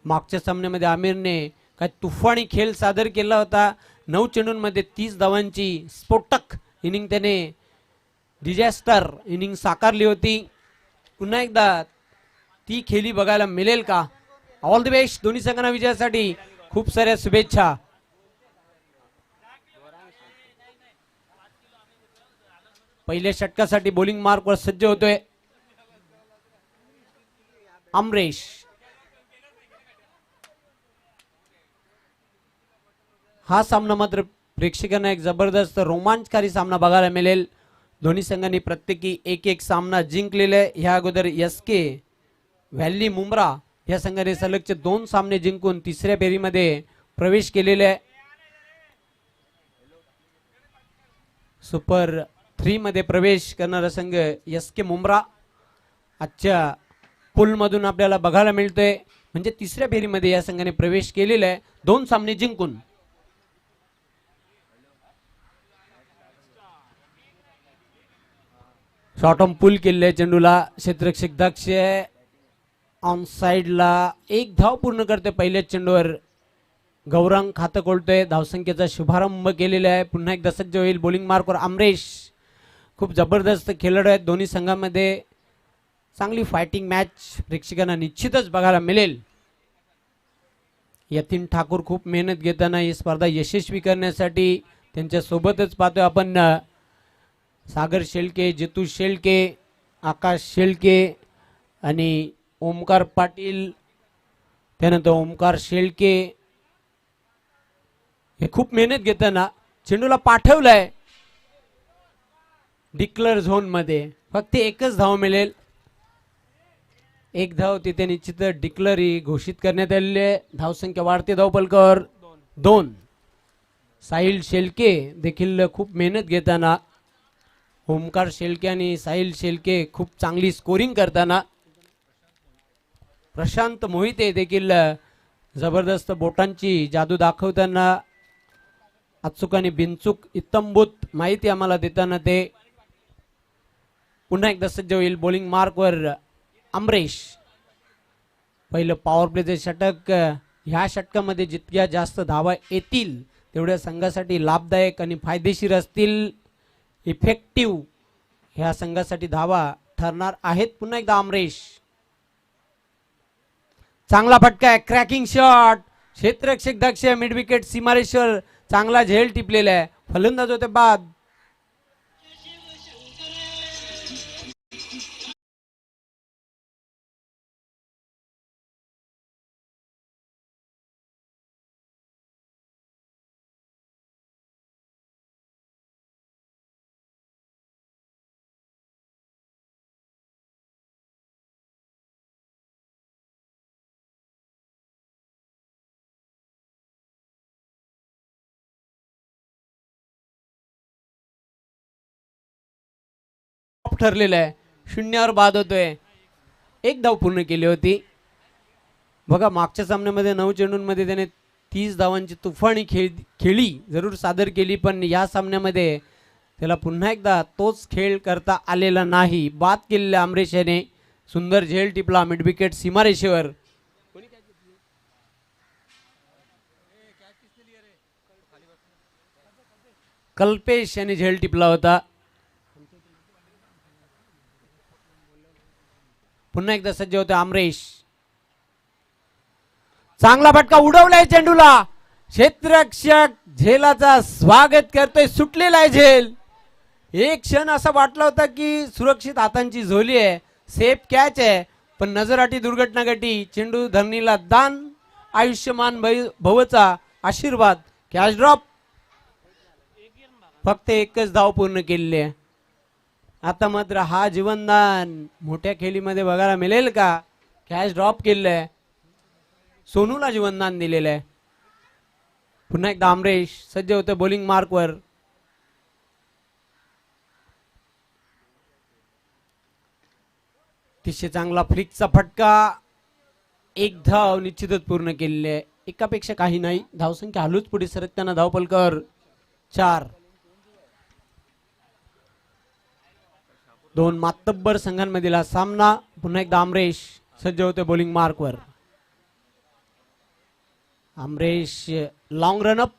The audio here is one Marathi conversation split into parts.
मागच्या सामन्यामध्ये आमिरने काय तुफानी खेळ सादर केला होता. 9 चेंडूंमध्ये 30 धावांची स्फोटक इनिंग त्याने डिझास्टर इनिंग साकारली होती. पुन्हा एकदा ती खेळी बघायला मिळेल का? ऑल द बेस्ट दोन्ही संघांना विजयासाठी खूप साऱ्या शुभेच्छा. पहिल्या षटकासाठी बॉलिंग मार्कवर सज्ज होतोय अमरेश. हा सामना मात्र प्रेक्षकांना एक जबरदस्त रोमांचकारी सामना बघायला मिळेल. दोन्ही संघांनी प्रत्येकी एक एक सामना जिंकलेला आहे. ह्या अगोदर एसके व्हॅली मुंब्रा या संघाने सलगचे 2 सामने जिंकून तिसऱ्या फेरीमध्ये प्रवेश केलेले आहे. सुपर 3 मध्ये प्रवेश करणारा संघ एसके मुंब्रा आजच्या पूल मधून आपल्याला बघायला मिळतोय. म्हणजे तिसऱ्या फेरीमध्ये या संघाने प्रवेश केलेला आहे 2 सामने जिंकून. शॉर्ट ऑन पुल केलेल्या चेंडूला क्षेत्ररक्षक दक्ष ऑन साइडला एक धाव पूर्ण करते. पहिल्याच चेंडूवर गौरांग खातं खोलतोय. धावसंख्येचा शुभारंभ केलेला आहे. पुन्हा एकदा सज्ज होईल बॉलिंग मार्कवर अमरेश. खूप जबरदस्त खेळाडू आहेत दोन्ही संघांमध्ये. चांगली फायटिंग मॅच प्रेक्षकांना निश्चितच बघायला मिळेल. यतीन ठाकूर खूप मेहनत घेताना ही स्पर्धा यशस्वी करण्यासाठी त्यांच्या सोबतच पाहतोय आपण. सागर शेळके, जितू शेळके, आकाश शेळके आणि ओमकार पाटील, त्यानंतर ओमकार शेळके हे खूप मेहनत घेताना चेंडूला पाठवलाय डिक्लेअर झोन मध्ये. फक्त एकच धाव मिळेल. एक धाव तिथे निश्चित डिक्लेअर घोषित करण्यात आलेली आहे. धावसंख्या वाढते धावफलकावर 2. साहिल शेळके देखील खूप मेहनत घेताना. ओमकार शेळके आणि साहिल शेळके खूप चांगली स्कोरिंग करताना. प्रशांत मोहिते देखील जबरदस्त बोटांची जादू दाखवताना. अचूक आणि बिनचूक इत्तंभूत माहिती आम्हाला देताना ते. पुन्हा एकदा सज्ज होईल बॉलिंग मार्कवर अमरेश. पहिलं पॉवर प्लेचे षटक. ह्या षटकामध्ये जितक्या जास्त धावा येतील तेवढ्या संघासाठी लाभदायक आणि फायदेशीर असतील. इफेक्टिव्ह ह्या संघासाठी धावा ठरणार आहेत. पुन्हा एकदा अमरेश. चांगला फटका आहे. Cracking shot. क्षेत्ररक्षक दक्ष मिड विकेट सीमारेश्वर चांगला झेल टिपलेला आहे. फलंदाज होते बाद. ठरलेला आहे. 0वर बाद होतोय. एक धाव पूर्ण केली होती. बघा मागच्या सामन्यामध्ये 9 चेंडूंमध्ये त्याने 30 धावांची तुफानी खेळी जरूर सादर केली. पण या सामन्यामध्ये त्याला पुन्हा एकदा तोच खेळ करता आलेला नाही. बाद केलेल्या अमरेश याने सुंदर झेल टिपला मिड विकेट सीमारेषेवर. कल्पेश याने झेल टिपला होता. पुन्हा एकदा सज्ज होते अमरेश. चांगला फटका उडवलाय चेंडूला. क्षेत्ररक्षक झेलाचा स्वागत करतोय. सुटलेला आहे झेल. एक क्षण असा वाटला होता की सुरक्षित हातांची झोली आहे, सेफ कॅच आहे. पण नजराटी दुर्घटना घटी. चेंडू धरणीला दान. आयुष्यमान भवचा आशीर्वाद. Catch drop. फक्त एकच धाव पूर्ण केलेली आहे. आता मात्र हा जीवनदान मोठ्या खेळीमध्ये बघायला मिळेल का? कॅच ड्रॉप केलेलं. सोनूला जीवनदान दिलेलं आहे. पुन्हा एकदा अमरेश सज्ज होते बॉलिंग मार्कवर. अतिशय चांगला फ्लिकचा फटका. एक धाव निश्चितच पूर्ण केलेली आहे. एकापेक्षा काही नाही. धावसंख्या हलूच पुढे सरकताना धावफलकावर 4. 2 मातब्बर संघांमधील हा सामना. पुन्हा एकदा अमरेश सज्ज होते बॉलिंग मार्कवर. Amresh long run up.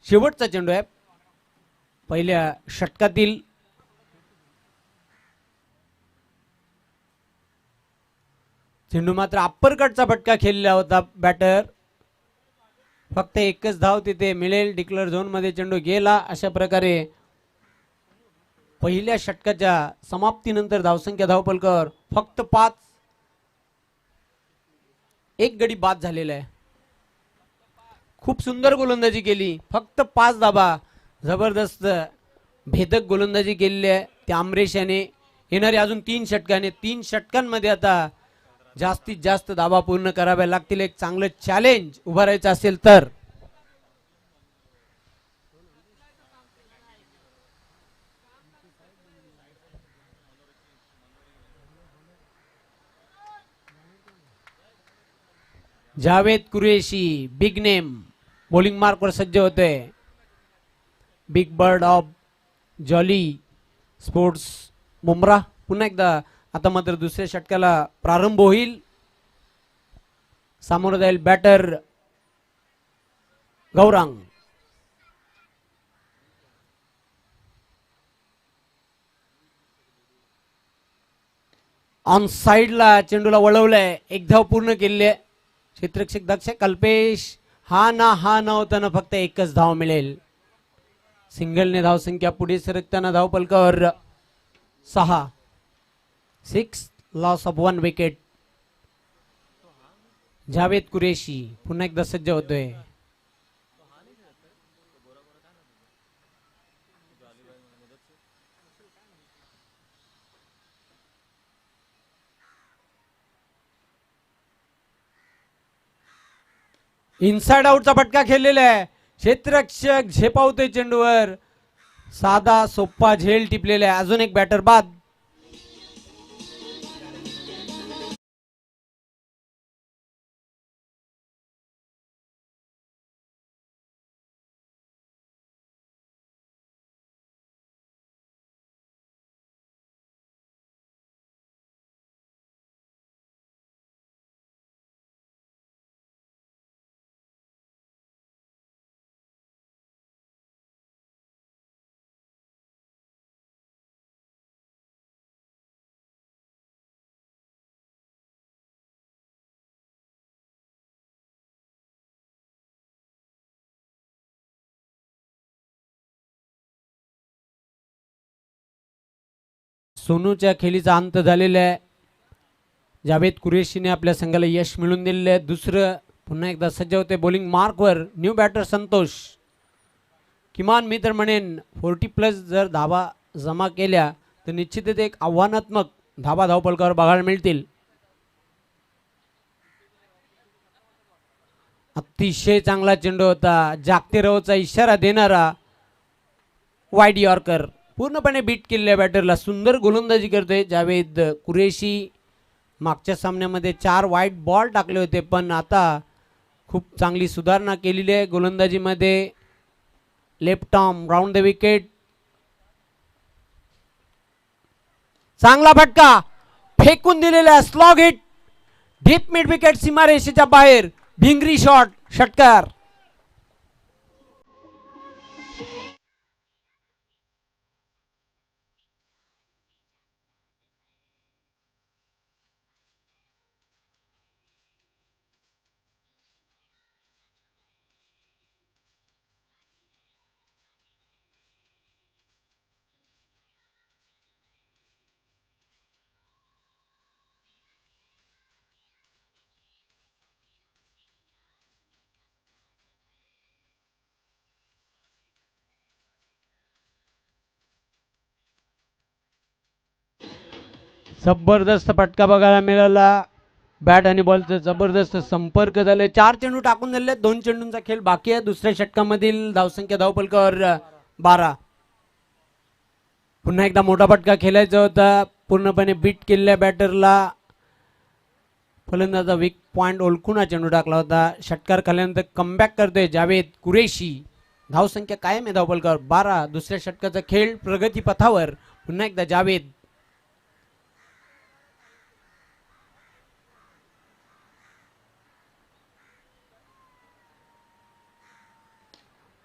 शेवटचा चेंडू आहे पहिल्या षटकातील. चेंडू मात्र अप्पर कटचा फटका खेळलेला होता बॅटर. फक्त एकच धाव तिथे मिळेल. डिक्लेअर झोन मध्ये चेंडू गेला. अशा प्रकारे पहिल्या षटकाच्या समाप्तीनंतर धावसंख्या धावपलकर फक्त 5. एक गडी बाद झालेला आहे. खूप सुंदर गोलंदाजी केली. फक्त 5 धाबा. जबरदस्त भेदक गोलंदाजी केलेली आहे त्या अमरेश याने. येणारे अजून 3 षटकाने 3 षटकांमध्ये आता जास्तीत जास्त धाबा पूर्ण कराव्या लागतील. एक चांगलं चॅलेंज उभारायचं असेल तर. Javed Qureshi big name bowling मार्कवर सज्ज होतोय. Big bird of Jolly Sports Mumbra. पुन्हा एकदा आता मात्र दुसऱ्या षटकाला प्रारंभ होईल. सामोरं जाईल बॅटर गौरांग. ऑन साइडला चेंडूला वळवलंय. एक धाव पूर्ण केली आहे. क्षेत्ररक्षक दक्ष कल्पेश हा ना होताना फक्त एकच धाव मिळेल. सिंगलने धावसंख्या पुढे सरकताना धावपलकावर 6. 6 loss of 1 wicket. Javed Qureshi पुन्हा एकदा सज्ज होतोय. इनसाइड आउटचा फटका खेळलेला आहे. क्षेत्ररक्षक झेपावतोय चेंडूवर. साधा सोप्पा झेल टिपलेला आहे. अजून एक बॅटर बाद. सोनूच्या खेळीचा अंत झालेला आहे. जावेद कुरेशीने आपल्या संघाला यश मिळवून दिलेलं आहे. दुसरं पुन्हा एकदा सज्ज होते बॉलिंग मार्कवर न्यू बॅटर संतोष. किमान मी तर म्हणेन 40+ जर धाबा जमा केल्या तर निश्चितच एक आव्हानात्मक धाबा धावपलकावर बघायला मिळतील. अतिशय चांगला चेंडू होता. जागते रवचा इशारा देणारा वाईड यॉर्कर. पूर्णपणे बीट केलेल्या बॅटरला. सुंदर गोलंदाजी करतोय जावेद कुरेशी. मागच्या सामन्यामध्ये 4 वाईड बॉल टाकले होते पण आता खूप चांगली सुधारणा केलेली आहे गोलंदाजीमध्ये. Left arm round the wicket. चांगला फटका फेकून दिलेला slog hit. Deep mid wicket सीमारेषेच्या बाहेर. भिंगरी शॉट षटकार. जबरदस्त फटका बघायला मिळाला. बॅट आणि बॉलचा जबरदस्त संपर्क झाले. 4 चेंडू टाकून दिले. 2 चेंडूंचा खेळ बाकी आहे. दुसऱ्या षटकामधील धावसंख्या धावपलकावर 12. पुन्हा एकदा मोठा फटका खेळायचा होता. पूर्णपणे बीट केलेल्या बॅटरला. फलंदाजा वीक पॉइंट ओळखून हा चेंडू टाकला होता. षटकार खाल्यानंतर कमबॅक करतोय जावेद कुरेशी. धावसंख्या कायम आहे धावपलकावर 12. दुसऱ्या षटकाचा खेळ प्रगती पथावर. पुन्हा एकदा जावेद.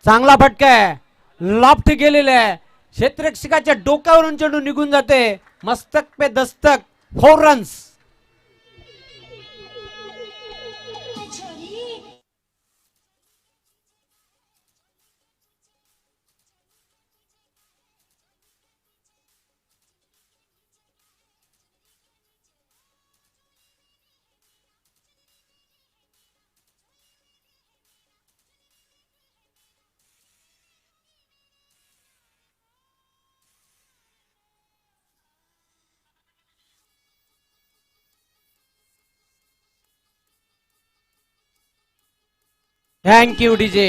चांगला फटका आहे, लॉफ्ट गेलेला आहे, क्षेत्ररक्षकाच्या डोक्यावरून चेंडू निघून जाते. मस्तक पे दस्तक, 4 रन्स. Thank you DJ.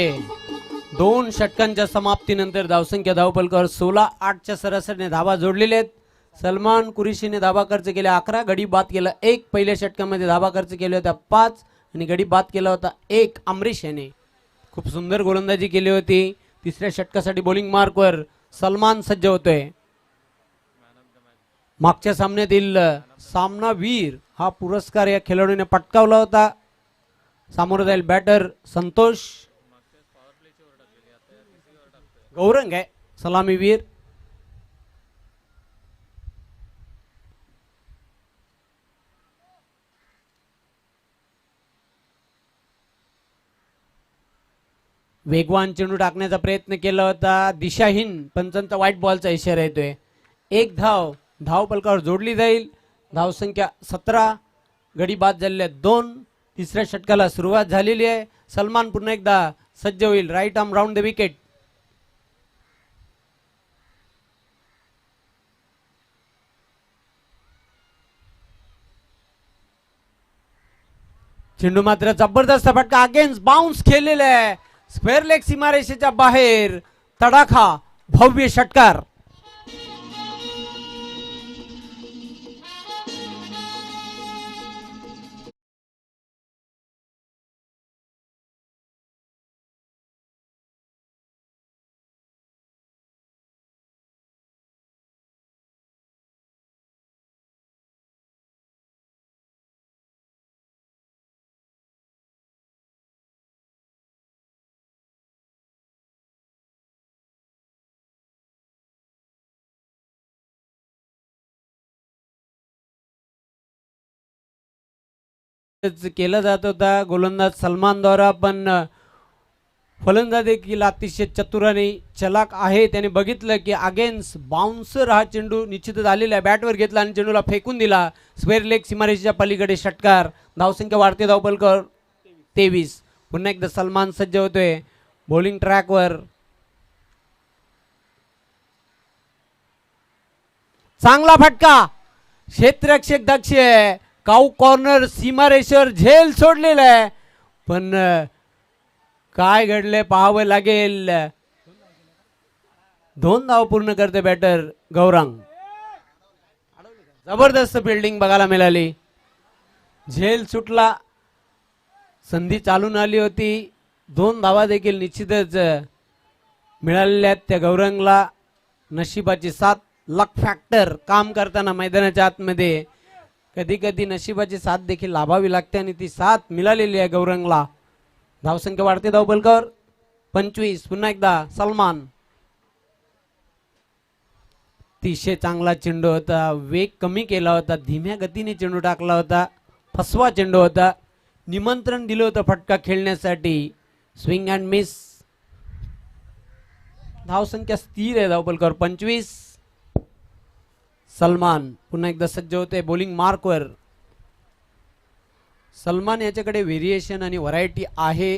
2 षटकांच्या समाप्तीनंतर धावसंख्या धावपलकावर 16-8च्या सरासरीने धावा जोडलेल्या आहेत. सलमान कुरेशीने धावा खर्च केल्या 11, गडी बाद केला 1. पहिल्या षटकामध्ये धावा खर्च केल्या होत्या 5 आणि गडी बाद केला होता 1. अमरीश याने खूप सुंदर गोलंदाजी केली होती. तिसऱ्या षटकासाठी बॉलिंग मार्कवर सलमान सज्ज होतोय. मागच्या सामन्यातील सामनावीर हा पुरस्कार या खेळाडूने पटकावला होता. सामोरं जाईल बॅटर संतोष. गौरंग आहे सलामीवीर. वेगवान चेंडू टाकण्याचा प्रयत्न केला होता, दिशाहीन. पंचांचा व्हाईट बॉलचा इशारा येतोय. 1 धाव धावपलकावर जोडली जाईल. धावसंख्या 17, गडी बाद झालेल्या 2. तिसऱ्या षटकाला सुरुवात झालेली आहे. सलमान पुन्हा एकदा सज्ज होईल. Right arm round the wicket. चेंडू मात्र जबरदस्त फटका, अगेन्स्ट बाउन्स केलेला आहे. स्क्वेअर लेग सीमारेषेच्या बाहेर, तडाखा, भव्य षटकार. केला जात होता गोलंदाज सलमान द्वारा, पण फलंदाज देखील अतिशय चतुर आणि चलाक आहे. त्याने बघितलं की अगेन्स्ट बाउन्सर हा चेंडू निश्चितच आलेला आहे. बॅटवर घेतला आणि चेंडूला फेकून दिला. स्क्वेअर लेग सीमारेषेच्या पलीकडे षटकार. धावसंख्या वाढते धावपलकर 23. पुन्हा एकदा सलमान सज्ज होतोय बॉलिंग ट्रॅकवर. चांगला फटका, क्षेत्ररक्षक दक्ष आहे. काऊ कॉर्नर सीमारेषेवर झेल सोडलेला आहे, पण काय घडले पाहावं लागेल. 2 धाव पूर्ण करते बॅटर गौरंग. जबरदस्त फिल्डिंग बघायला मिळाली. झेल सुटला, संधी चालून आली होती. 2 धावा देखील निश्चितच मिळालेल्या आहेत त्या गौरंगला. नशिबाची साथ, लक फॅक्टर काम करताना मैदानाच्या आतमध्ये कधी कधी नशिबाची साथ देखील लाभावी लागते आणि ती साथ मिळालेली आहे गौरंगला. धावसंख्या वाढते धावपलकावर 25. पुन्हा एकदा सलमान. अतिशय चांगला चेंडू होता, वेग कमी केला होता, धीम्या गतीने चेंडू टाकला होता, फसवा चेंडू होता. निमंत्रण दिलं होतं फटका खेळण्यासाठी. Swing and miss. धावसंख्या स्थिर आहे धावपलकावर 25. सलमान पुन्हा एकदा सज्ज होते बॉलिंग मार्कवर. सलमान याच्याकडे व्हेरिएशन आणि व्हरायटी आहे.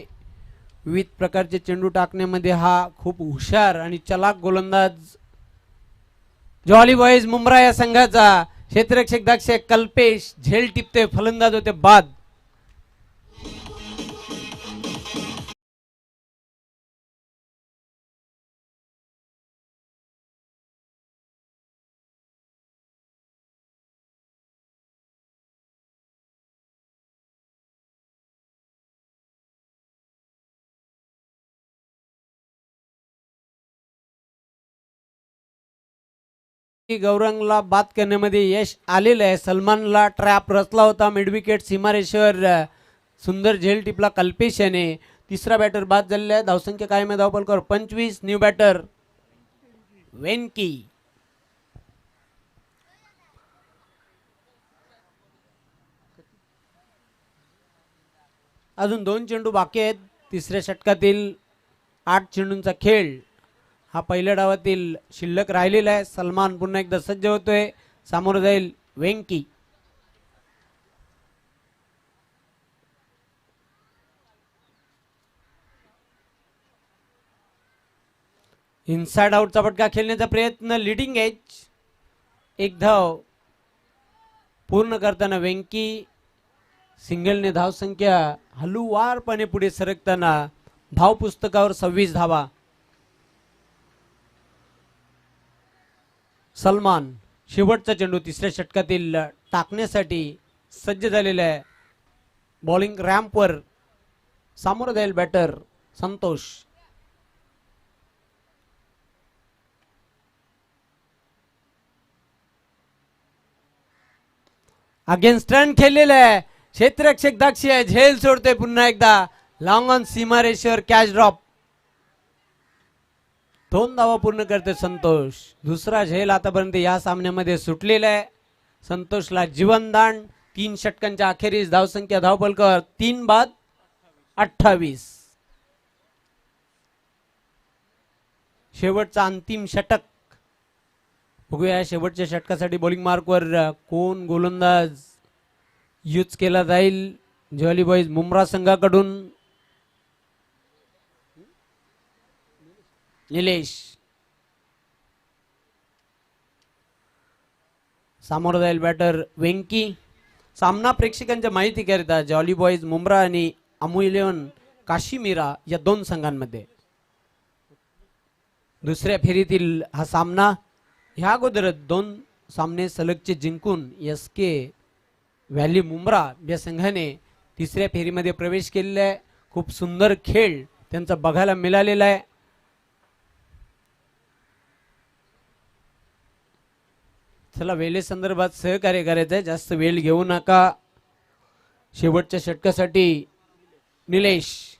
विविध प्रकारचे चेंडू टाकण्यामध्ये हा खूप हुशार आणि चलाक गोलंदाज. जॉली बॉयज मुंब्रा या संघाचा क्षेत्ररक्षक दक्ष कल्पेश झेल टिपते, फलंदाज होते बाद. गौरंगला बाद करण्यामध्ये यश आलेलं आहे. सलमानला ट्रॅप रचला होता मिड विकेट सीमारेश्वर, सुंदर झेल टिपला कल्पेश याने. तिसरा बॅटर बाद झालेला आहे. धावसंख्या कायम आहे. धावफलकावर 25. New batter Venky. अजून 2 चेंडू बाकी आहेत तिसऱ्या षटकातील. 8 चेंडूंचा खेळ हा पहिल्या डावातील शिल्लक राहिलेला आहे. सलमान पुन्हा एकदा सज्ज होतोय. सामोरं जाईल वेंकी. इनसाइड आउटचा फटका खेळण्याचा प्रयत्न. Leading age. एक धाव पूर्ण करताना वेंकी. सिंगलने धावसंख्या हलुवारपणे पुढे सरकताना धाव पुस्तकावर 26 धावा. सलमान शेवटचा चेंडू तिसऱ्या षटकातील टाकण्यासाठी सज्ज झालेला आहे. बॉलिंग रॅम्पवर सामोरं जाईल बॅटर संतोष. अगेन्स्ट रन खेळलेलं आहे. क्षेत्ररक्षक दाक्षी आहे. झेल सोडतोय पुन्हा एकदा. लॉंग ऑन सीमारेश्वर कॅच ड्रॉप. 2 धावा पूर्ण करते संतोष. दुसरा झेल आतापर्यंत या सामन्यामध्ये सुटलेला आहे. संतोषला जीवनदान. 3 षटकांच्या अखेरीस धावसंख्या धावफलकावर 3 बाद 28. शेवटचा अंतिम षटक. बघूया शेवटच्या षटकासाठी बॉलिंग मार्कवर कोण गोलंदाज यूज केला जाईल. ज्वाली बॉईज मुंब्रा संघाकडून निलेश. सामोरं जाईल बॅटर वेंकी. सामना प्रेक्षकांच्या माहितीकरिता जॉली बॉईज मुंब्रा आणि अमू 11 काशीमीरा या 2 संघांमध्ये दुसऱ्या फेरीतील हा सामना. ह्या अगोदर 2 सामने सलगचे जिंकून SK व्हॅली मुंब्रा या संघाने तिसऱ्या फेरीमध्ये प्रवेश केलेला आहे. खूप सुंदर खेळ त्यांचा बघायला मिळालेला आहे. चला वेळे संदर्भात सहकार्य करायचं आहे. जास्त वेळ घेऊ नका. शेवटच्या षटकासाठी निलेश.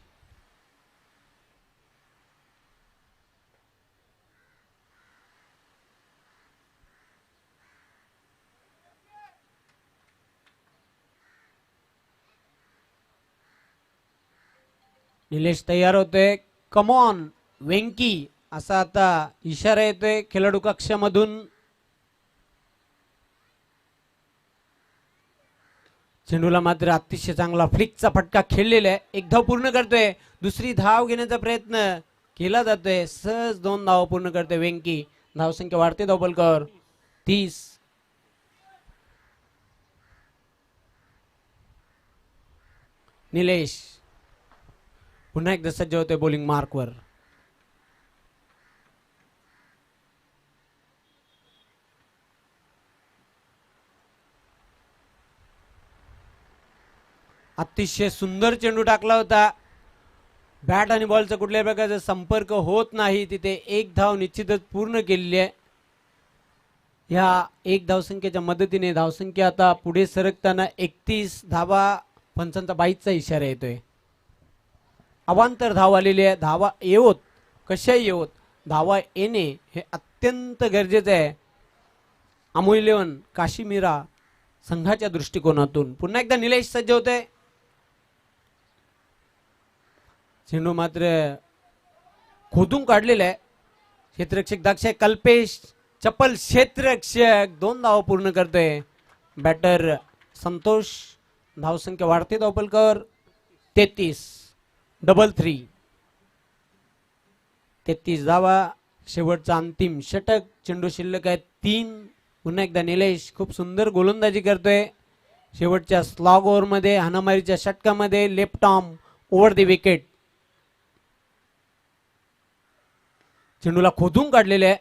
निलेश तयार होतोय. कमॉन वेंकी असा आता इशारा येतोय खेळाडू कक्षामधून. चेंडूला मात्र अतिशय चांगला फ्लिकचा फटका खेळलेला आहे. 1 धाव पूर्ण करतोय. दुसरी धाव घेण्याचा प्रयत्न केला जातोय. सहज 2 धाव पूर्ण करतोय वेंकी. धावसंख्या वाढते धावफलकावर 30. निलेश पुन्हा एकदा सज्ज होतोय बॉलिंग मार्कवर. अतिशय सुंदर चेंडू टाकला होता. बॅट आणि बॉलचा कुठल्याही प्रकारचा संपर्क होत नाही. तिथे 1 धाव निश्चितच पूर्ण केलेली आहे. ह्या 1 धावसंख्येच्या मदतीने धावसंख्या आता पुढे सरकताना 31 धावा. पंचांचा 22चा इशारा येतोय. अवांतर धाव आलेली आहे. धावा येवोत कशाही येवोत धावा येणे हे अत्यंत गरजेचं आहे. अमू 11 काशीमीरा संघाच्या दृष्टिकोनातून. पुन्हा एकदा निलेश सज्ज होतोय. चेंडू मात्र खोदून काढलेला आहे. क्षेत्ररक्षक दाक्ष कल्पेश चप्पल क्षेत्ररक्षक 2 धावा पूर्ण करतोय बॅटर संतोष. धावसंख्या वाढते धावफलकावर 33. डबल 3. 33 धावा. शेवटचा अंतिम षटक. चेंडू शिल्लक आहे 3. पुन्हा एकदा निलेश खूप सुंदर गोलंदाजी करतोय. शेवटच्या स्लॉग ओव्हरमध्ये हाणामारीच्या षटकामध्ये left arm over the wicket. चेंडूला खोदून काढलेले आहे.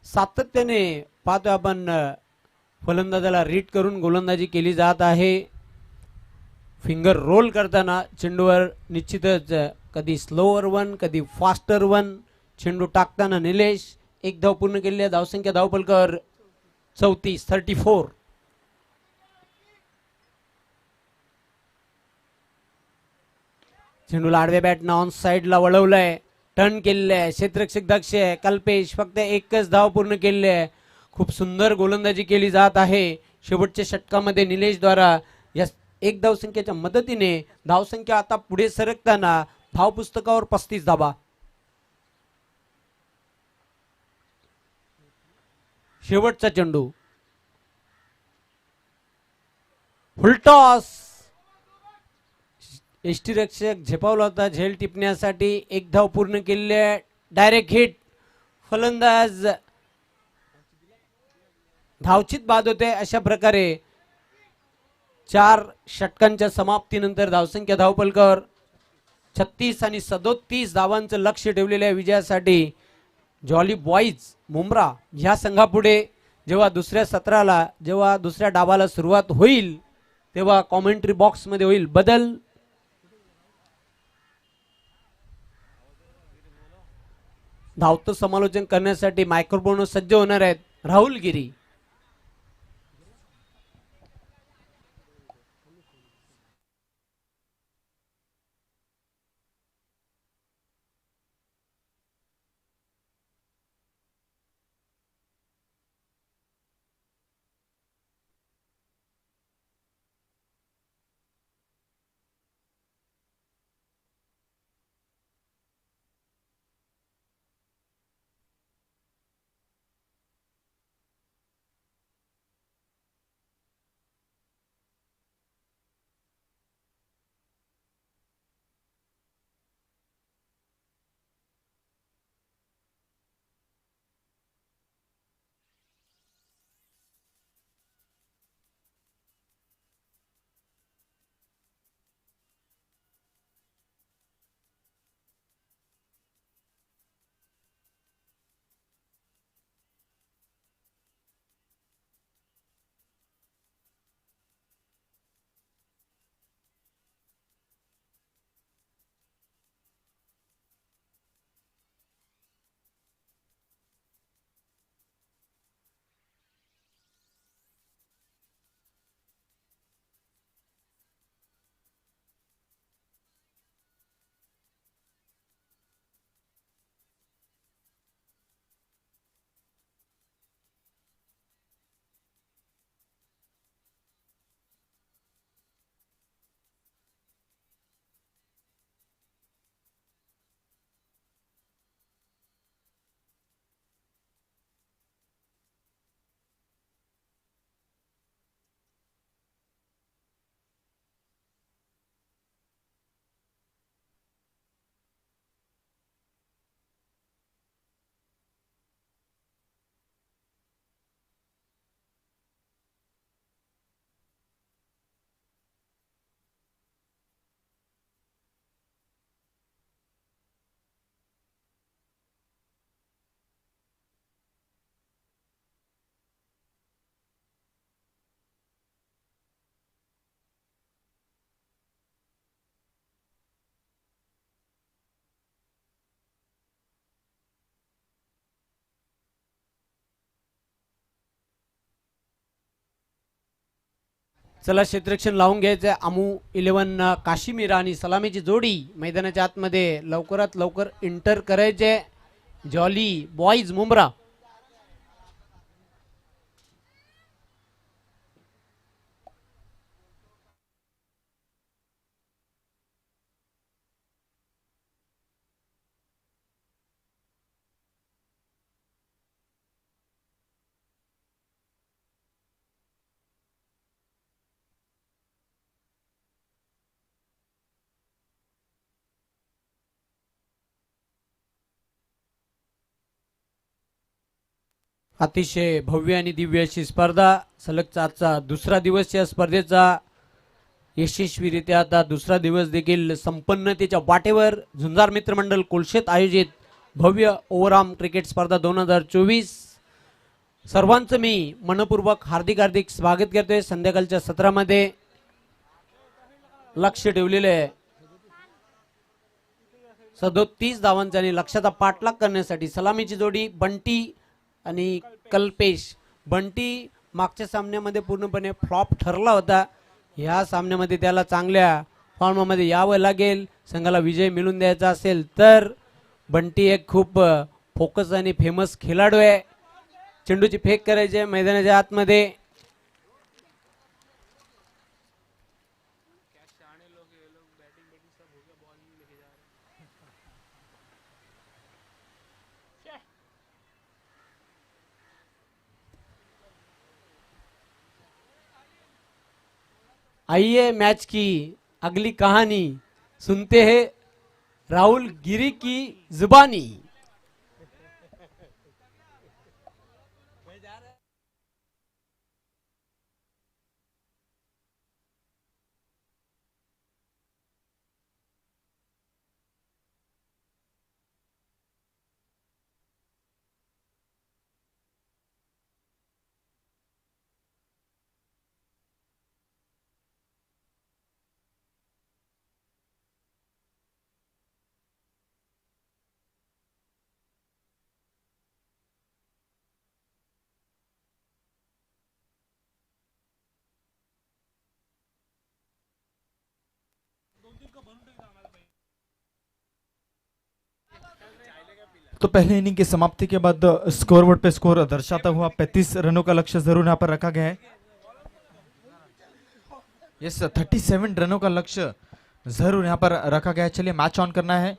सातत्याने पाहतोय आपण फलंदाजाला रीड करून गोलंदाजी केली जात आहे. फिंगर रोल करताना चेंडूवर निश्चितच कधी स्लोअर 1 कधी फास्टर 1. चेंडू टाकताना निलेश एक धाव पूर्ण केलेली आहे. धावसंख्या धावपलकर 34. चेंडूला आडव्या बॅटनं ऑन साइडला वळवलंय, टर्न केलेलं आहे. क्षेत्ररक्षक दक्ष आहे. कल्पेश फक्त एकच धाव पूर्ण केलेली आहे. खूप सुंदर गोलंदाजी केली जात आहे. शेवटच्या षटकामध्ये निलेश द्वारा या एक धावसंख्येच्या मदतीने धावसंख्या आता पुढे सरकताना धाव पुस्तकावर 35 धावा. शेवटचा चेंडू फुलटॉस. एसटी रक्षक झेपावला होता झेल टिपण्यासाठी. एक धाव पूर्ण केलेली आहे. Direct hit. फलंदाज धावचित बाद होते. अशा प्रकारे 4 षटकांच्या समाप्तीनंतर धावसंख्या धावपलकर 36 आणि 37 धावांचं लक्ष ठेवलेलं आहे विजयासाठी. जॉली बॉईज मुंब्रा ह्या संघापुढे जेव्हा दुसऱ्या सत्राला, जेव्हा दुसऱ्या डावाला सुरुवात होईल तेव्हा कॉमेंट्री बॉक्स मध्ये होईल बदल. धावतं समालोचन करण्यासाठी मायक्रोफोन सज्ज होणार आहेत राहुल गिरी. चला क्षेत्ररक्षण लावून घ्यायचं. आमू 11 काशीमीरा आणि सलामीची जोडी मैदानाच्या आतमध्ये लवकरात लवकर इंटर करायचे. Jolly boys Mumbra. अतिशय भव्य आणि दिव्य अशी स्पर्धा. सलग आजचा दुसरा दिवस या स्पर्धेचा यशस्वीरित्या आता दुसरा दिवस देखील संपन्नतेच्या वाटेवर. झुंजार मित्रमंडळ कोलशेत आयोजित भव्य ओव्हरआर्म क्रिकेट स्पर्धा 2024 सर्वांचं मी मनपूर्वक हार्दिक स्वागत करतोय. संध्याकाळच्या सत्रामध्ये लक्ष ठेवलेले आहे. 37 धावांचा आणि लक्ष्याचा पाठलाग करण्यासाठी सलामीची जोडी बंटी आणि कल्पेश. बंटी मागच्या सामन्यामध्ये पूर्णपणे फ्लॉप ठरला होता. या सामन्यामध्ये त्याला चांगल्या फॉर्ममध्ये यावं लागेल. संघाला विजय मिळवून द्यायचा असेल तर. बंटी एक खूप फोकस आणि फेमस खेळाडू आहे. चेंडूची फेक करायची आहे मैदानाच्या आतमध्ये. आइए मैच की अगली कहानी सुनते हैं राहुल गिरी की जुबानी. तो पहले इनिंग की समाप्ति के बाद स्कोरबोर्ड पे स्कोर दर्शाता हुआ 35 रनों का लक्ष्य जरूर यहाँ पर रखा गया है. यस 37 रनों का लक्ष्य जरूर यहाँ पर रखा गया है. चलिए मैच ऑन करना है.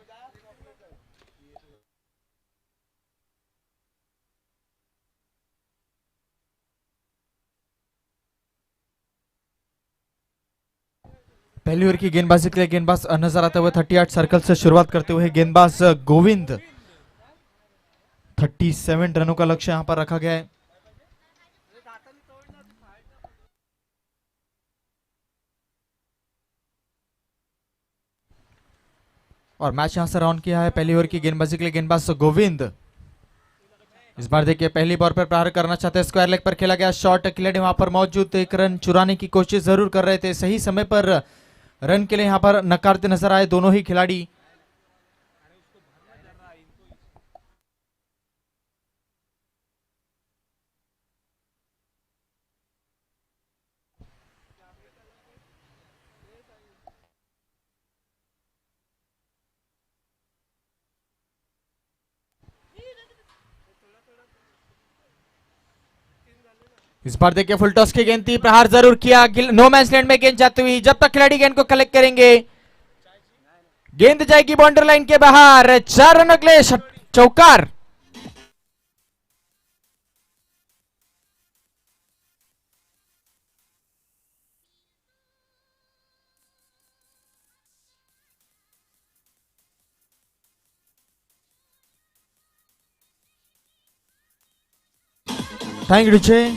पहली ओवर की गेंदबाजी के लिए गेंदबाज नजर आते हुए 38 सर्कल से शुरुआत करते हुए गेंदबाज गोविंद. 37 रनों का लक्ष्य यहां पर रखा गया है. और मैच यहां से रन किया है. पहली ओवर की गेंदबाजी के लिए गेंदबाज गोविंद. इस बार देखिए पहली बॉल पर प्रहार करना चाहते हैं. स्क्वायर लेग पर खेला गया शॉट. खिलाड़ी वहां पर मौजूद एक रन चुराने की कोशिश जरूर कर रहे थे. सही समय पर रन के लिए यहां पर नकारते नजर आए दोनों ही खिलाड़ी. इस बार देखिए फुल टॉस की गेंद थी. प्रहार जरूर किया. नो मैच लैंड में गेंद जाती हुई. जब तक खिलाड़ी गेंद को कलेक्ट करेंगे गेंद जाएगी बाउंड्री लाइन के बाहर. 4 रनों के लिए चौकार. Thank you.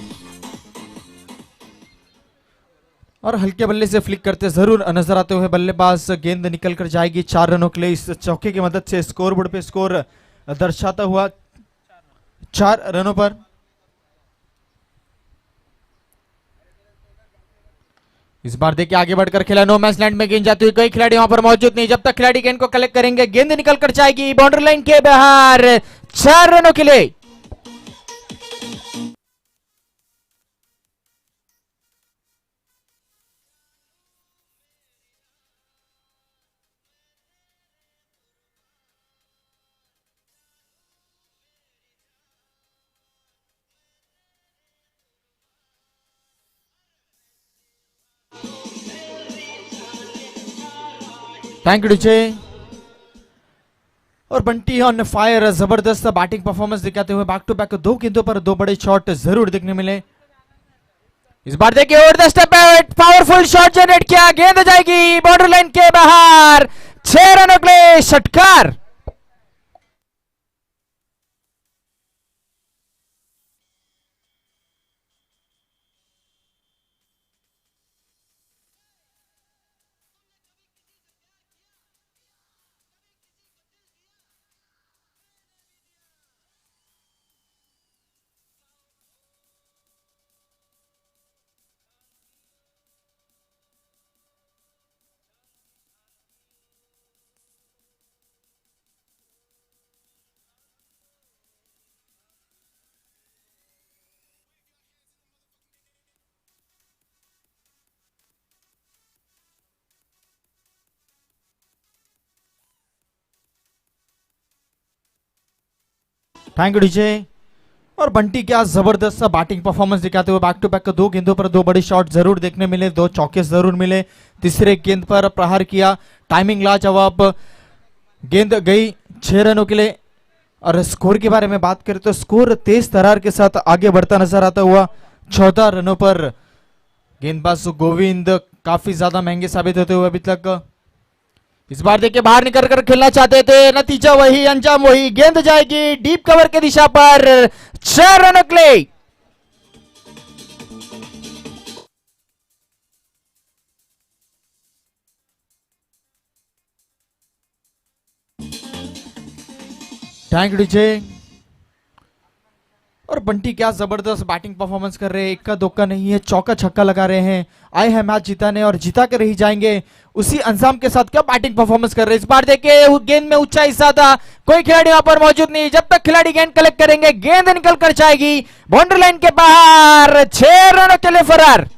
और हल्के बल्ले से फ्लिक करते जरूर नजर आते हुए बल्लेबाज. गेंद निकल कर जाएगी 4 रनों के लिए. इस चौके की मदद से स्कोरबोर्ड पे स्कोर दर्शाता हुआ 4 रनों पर. इस बार देखिए आगे बढ़कर खेला. नो मैच लैंड में गेंद जाती हुई. कई खिलाड़ी वहां पर मौजूद नहीं. जब तक खिलाड़ी गेंद को कलेक्ट करेंगे गेंद निकल कर जाएगी बाउंड्री लाइन के बाहर. 4 रनों के लिए. Thank you. और बंटी ऑन फायर. जबरदस्त बैटिंग परफॉर्मेंस दिखाते हुए बैक टू बैक 2 गेंदों पर 2 बड़े शॉट जरूर देखने मिले. इस बार देखिए over the step powerful shot generate किया. गेंद जाएगी बाउंड्री लाइन के बाहर. 6 रनों के लिए षटकार. Thank you DJ. और बंटी क्या जबरदस्त सा बैटिंग परफॉर्मेंस दिखाते हुए बैक टू बैक दो गेंदों पर दो बड़े शॉट जरूर देखने मिले, दो चौके जरूर मिले। तीसरे गेंद पर प्रहार किया, टाइमिंग लाजवाब, गेंद गई 6 रनों के लिए। और स्कोर के बारे में बात करें तो स्कोर तेज तरार के साथ आगे बढ़ता नजर आता हुआ 14 रनों पर। गेंदबाज गोविंद काफी ज्यादा महंगे साबित होते हुए अभी तक। इस बार देखिए बाहर निकल कर खेलना चाहते थे, नतीजा वही, अंजाम वही। गेंद जाएगी डीप कवर के दिशा पर, 6 रनों के लिए। Thank you DJ. और बंटी क्या जबरदस्त बैटिंग परफॉर्मेंस कर रहे हैं, इक्का दुक्का नहीं है, चौका छक्का लगा रहे हैं। आए हैं मैच जिताने और जिता कर ही जाएंगे। उसी अंजाम के साथ क्या बैटिंग परफॉर्मेंस कर रहे हैं। इस बार देखिए गेंद में ऊंचाई ज्यादा, कोई खिलाड़ी वहां पर मौजूद नहीं। जब तक खिलाड़ी गेंद कलेक्ट करेंगे गेंद निकल कर जाएगी बाउंड्री लाइन के बाहर, 6 रनों के लिए फरार।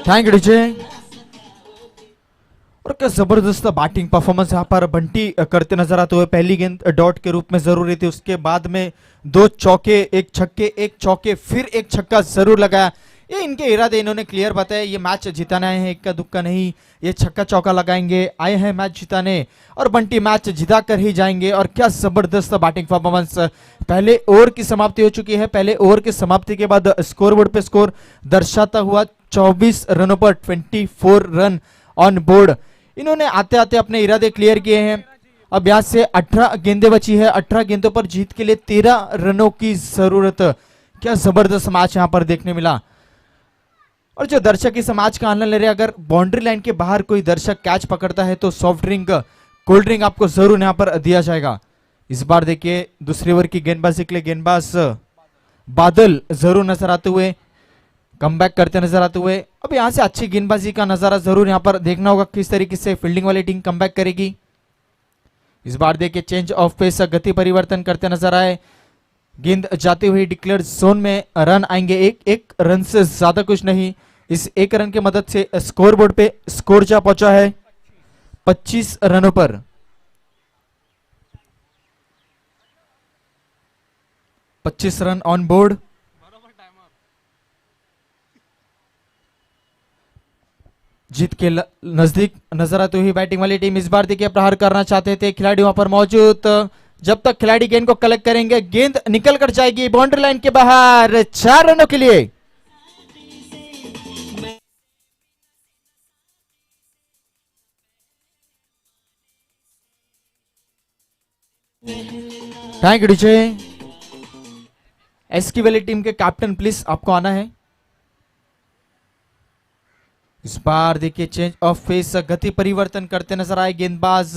Thank you DJ. और क्या जबरदस्त बैटिंग परफॉर्मेंस यहाँ पर बंटी करते नजर आते हुए। पहली गेंद डॉट के रूप में जरूर थी, उसके बाद में 2 चौके, 1 छक्के, 1 चौके, फिर 1 छक्का जरूर लगाया। ये इनके इरादे इन्होंने क्लियर बताया, ये मैच जिताना है, इक्का दुक्का नहीं। ये छक्का चौका लगाएंगे, आए हैं मैच जिताने और बंटी मैच जिता कर ही जाएंगे। और क्या जबरदस्त बैटिंग परफॉर्मेंस। पहले ओवर की समाप्ति हो चुकी है। पहले ओवर की समाप्ति के बाद स्कोरबोर्ड पे स्कोर दर्शाता हुआ 24 रनों पर 24 रन ऑन बोर्ड। इन्होंने आते आते अपने इरादे क्लियर किए हैं। अब यहां से 18 गेंदें बची है, 18 गेंदों पर जीत के लिए 13 रनों की जरूरत। क्या जबरदस्त मैच यहां पर देखने मिला। और जो दर्शक इस मैच का आनंद ले रहे हैं, अगर बाउंड्री लाइन के बाहर कोई दर्शक कैच पकड़ता है तो सॉफ्ट ड्रिंक, कोल्ड ड्रिंक आपको जरूर यहां पर दिया जाएगा। इस बार देखिए दूसरे ओवर की गेंदबाजी के लिए गेंदबाज बादल जरूर नजर आते हुए, कमबैक करते नजर आते हुए। अब यहां से अच्छी गेंदबाजी का नजारा जरूर यहां पर देखना होगा, किस तरीके से फील्डिंग वाली टीम कमबैक करेगी। इस बार देखिए चेंज ऑफ पेस, गति परिवर्तन करते नजर आए। गेंद जाते हुए डिक्लेयर जोन में रन आएंगे, एक रन से ज्यादा कुछ नहीं। इस 1 रन की मदद से स्कोरबोर्ड पे स्कोर जा पहुंचा है 25 रनों पर। 25 रन ऑन बोर्ड। जीत के नजदीक नजर आती हुई बैटिंग वाली टीम। इस बार देखिए प्रहार करना चाहते थे, खिलाड़ी वहां पर मौजूद। जब तक खिलाड़ी गेंद को कलेक्ट करेंगे गेंद निकल कर जाएगी बाउंड्री लाइन के बाहर, 4 रनों के लिए। Thank you DJ. एसकी वाली टीम के कैप्टन प्लीज आपको आना है। इस बार देखिए चेंज ऑफ फेस, गति परिवर्तन करते नजर आए गेंदबाज।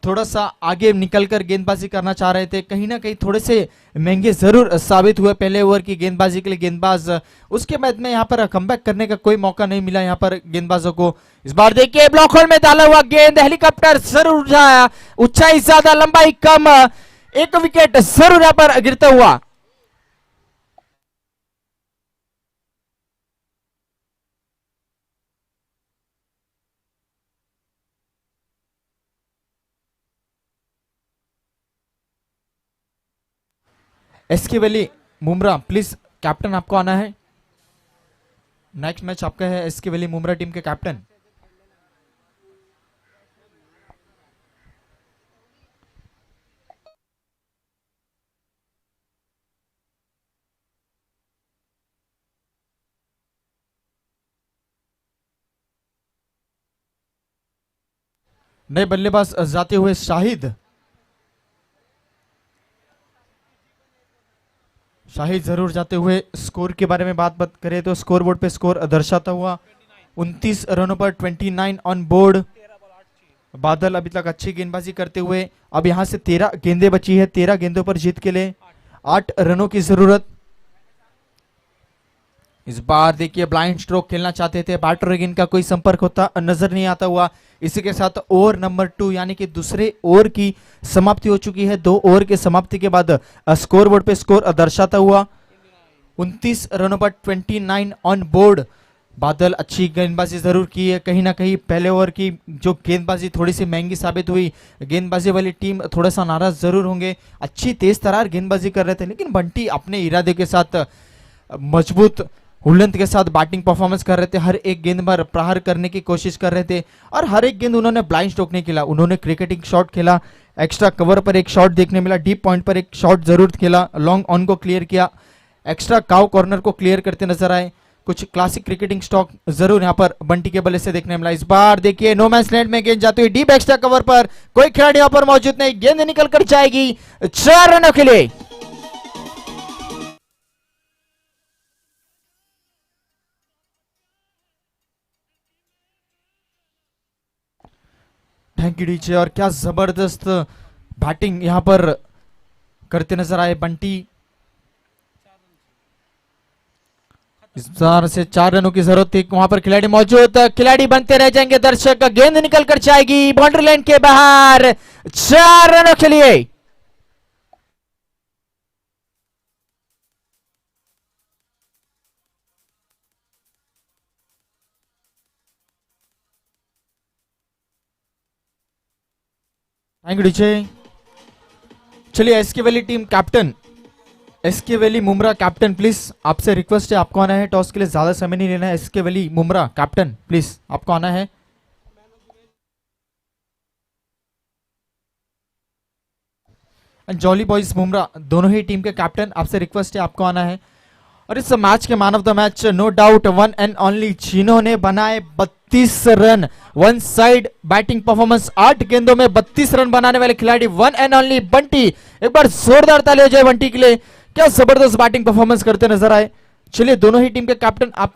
थोड़ा सा आगे निकलकर गेंदबाजी करना चाह रहे थे, कहीं ना कहीं थोड़े से महंगे जरूर साबित हुए पहले ओवर की गेंदबाजी के लिए गेंदबाज। उसके बाद में यहाँ पर कमबैक करने का कोई मौका नहीं मिला यहाँ पर गेंदबाजों को। इस बार देखिए ब्लॉक होल में डाला हुआ गेंद, हेलीकॉप्टर जरूर उठाया, ऊंचाई ज्यादा लंबाई कम, 1 विकेट जरूर यहाँ पर गिरता हुआ। SK Valley Mumra please captain आपको आना है। नेक्स्ट मैच आपका है एसके वैली मुमरा टीम के कैप्टन। नए बल्लेबाज जाते हुए शाहिद जरूर जाते हुए। स्कोर के बारे में बात करें तो स्कोर बोर्ड पे स्कोर दर्शाता हुआ 29 रनों पर 29 ऑन बोर्ड। बादल अभी तक अच्छी गेंदबाजी करते हुए। अब यहां से 13 गेंदें बची है, 13 गेंदों पर जीत के लिए 8 रनों की जरूरत। इस बार देखिए ब्लाइंड स्ट्रोक खेलना चाहते थे, बैटर और गेंद का कोई संपर्क होता नजर नहीं आता हुआ। इसी के साथ ओवर नंबर 2 यानी कि दूसरे ओवर की समाप्ति हो चुकी है। 2 ओवर की समाप्ति के बाद स्कोर बोर्ड पे स्कोर दर्शाता हुआ 29 रनों पर 29 ऑन बोर्ड। बादल अच्छी गेंदबाजी जरूर की है, कहीं ना कहीं पहले ओवर की जो गेंदबाजी थोड़ी सी महंगी साबित हुई। गेंदबाजी वाली टीम थोड़ा सा नाराज जरूर होंगे, अच्छी तेज तरार गेंदबाजी कर रहे थे, लेकिन बंटी अपने इरादे के साथ मजबूत हुल्लंत के साथ बैटिंग परफॉर्मेंस कर रहे थे। हर एक गेंद पर प्रहार करने की कोशिश कर रहे थे और हर एक गेंद उन्होंने ब्लाइंड स्ट्रोक नहीं खेला, उन्होंने क्रिकेटिंग शॉट खेला। एक्स्ट्रा कवर पर एक शॉट देखने मिला, डीप पॉइंट पर एक शॉट जरूर खेला, लॉन्ग ऑन को क्लियर किया, एक्स्ट्रा काउ कॉर्नर को क्लियर करते नजर आए। कुछ क्लासिक क्रिकेटिंग स्टॉक जरूर यहाँ पर बंटी के बल्ले से देखने मिला। इस बार देखिए नो मैच लैंड में गेंद जाती हुई डीप एक्स्ट्रा कवर पर, कोई खिलाड़ी यहाँ पर मौजूद नहीं, गेंद निकल कर जाएगी 4 रनों के लिए। Thank you DJ. और क्या जबरदस्त बैटिंग यहां पर करते नजर आए बंटी। इस बार से 4 रनों की जरूरत थी, वहां पर खिलाड़ी मौजूद, खिलाड़ी बनते रह जाएंगे दर्शक, गेंद निकल कर जाएगी बाउंड्री लाइन के बाहर 4 रनों के लिए। Thank you DJ. चलिए SK Valley team captain, SK Valley Mumbra captain, please आपसे रिक्वेस्ट है, आपको आना है। टॉस के लिए ज्यादा समय नहीं लेना है। SK Valley Mumbra captain, please आपको आना है। जॉली बॉयज मुमरा दोनों ही टीम के कैप्टन, आपसे रिक्वेस्ट है, आपको आना है। और इस मैच के man of the match no doubt one and only, जिन्होंने बनाए 32 run, one side batting performance, 8 गेंदों में 32 रन बनाने वाले खिलाड़ी वन एंड ओनली बंटी। एक बार जोरदार ताली हो जाए बंटी के लिए, क्या जबरदस्त बैटिंग परफॉर्मेंस करते नजर आए। चलिए दोनों ही टीम के कैप्टन आपको